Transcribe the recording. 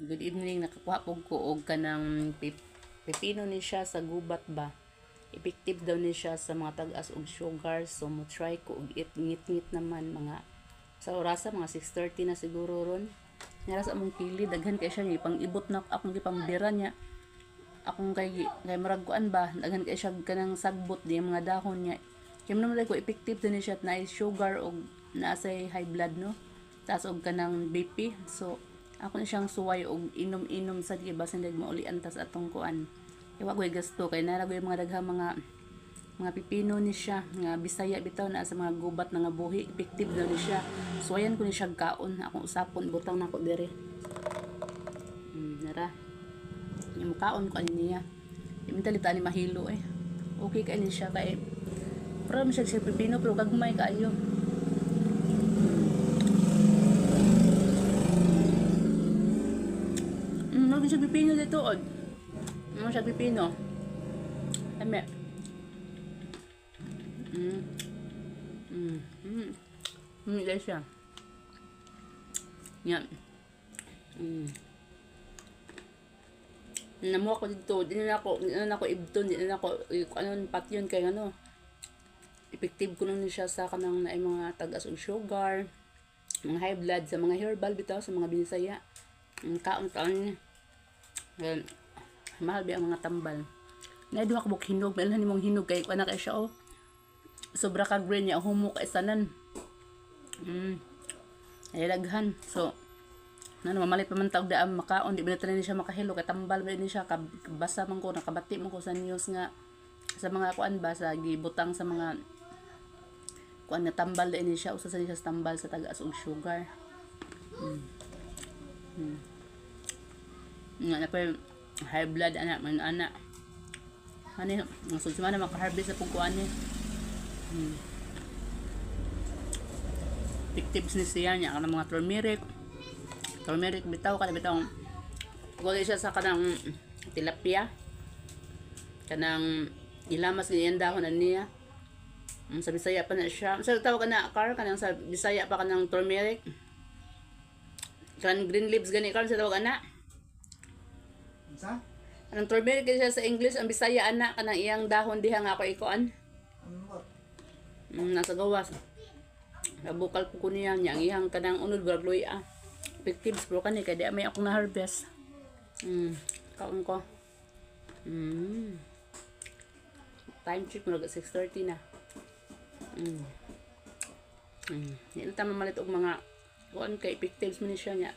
Good evening, nakakuha po ko og kanang pipino ni siya sa gubat ba. Effective daw ni siya sa mga tag-as og sugar. So mo try ko og ngit-ngit naman mga sa orasa mga 6:30 na siguro ron. Nara sa among pili daghan kay siya ipang ibot na akong gipambira niya. Akong kay maragkuan ba daghan kay siya kanang sagbot di mga dahon niya. Kaya naman ko effective din siya na sugar og naasay high blood no. Taas og kanang BP. So ako na siyang suway og inom-inom sa di basin dag maulian tas atong kuan. Iwa ko gasto kay naragoy mga daghang mga pipino ni siya nga Bisaya bitaw na sa mga gubat na nga buhi effective daw ni siya. Suwayan ko ni siya kaon akong usapon butang nako dire. Nara. Yung kaon ko ani niya. Imintalita ni mahilo eh. Okay kay ni siya kay pero siya pipino pero gagmay kaayo. Ano siya pipino dito od? Ano siya pipino? Ame. Guys siya. Yan. Namuha ko dito. Di na ako ibton. Di na ako ano patyon kay ano. Effective ko lang siya sa kanang na mga tagas og sugar, mga high blood sa mga herbal bitaw sa mga Bisaya. Kaon-kaon niya. Well, mahal ba ang mga tambal. Naidwa ko buk hinog. Meron mong hinog kay kuha na kay siya oh. Sobra ka green niya. Humok kay sanan. Ay daghan. So, mamalit pa man tawag daam makaon. Di ba na niya siya makahilo. Kay tambal ba niya siya. Basa man ko. Nakabati man ko sa news nga. Sa mga kuan ba. Sa gibutang sa mga kuan na tambal din niya siya. Usa sa niya sa tambal sa tagas og sugar. Nga na pa high blood anak man anak ano ang sudsi man maka-harvest sa pagkuan ni effective ni siya niya kanang mga turmeric bitaw kada bitaw gulay siya sa kanang tilapia kanang ilamas niya dahon niya sa Bisaya pa na siya sa tawag na kanang sa Bisaya pa kanang turmeric kanang green leaves gani sa tawag na Sa? Anong turmeric siya sa English, ang Bisaya anak kanang iyang dahon diha nga ako ikuan. Nasa gawas. Nabukal ko niya ang iyang kanang unod bragloy effective pero kani kay di may akong na harvest. Kaon ko. Time check mo 6:30 na. Hindi na tama malit og mga kuan kay effective man siya niya.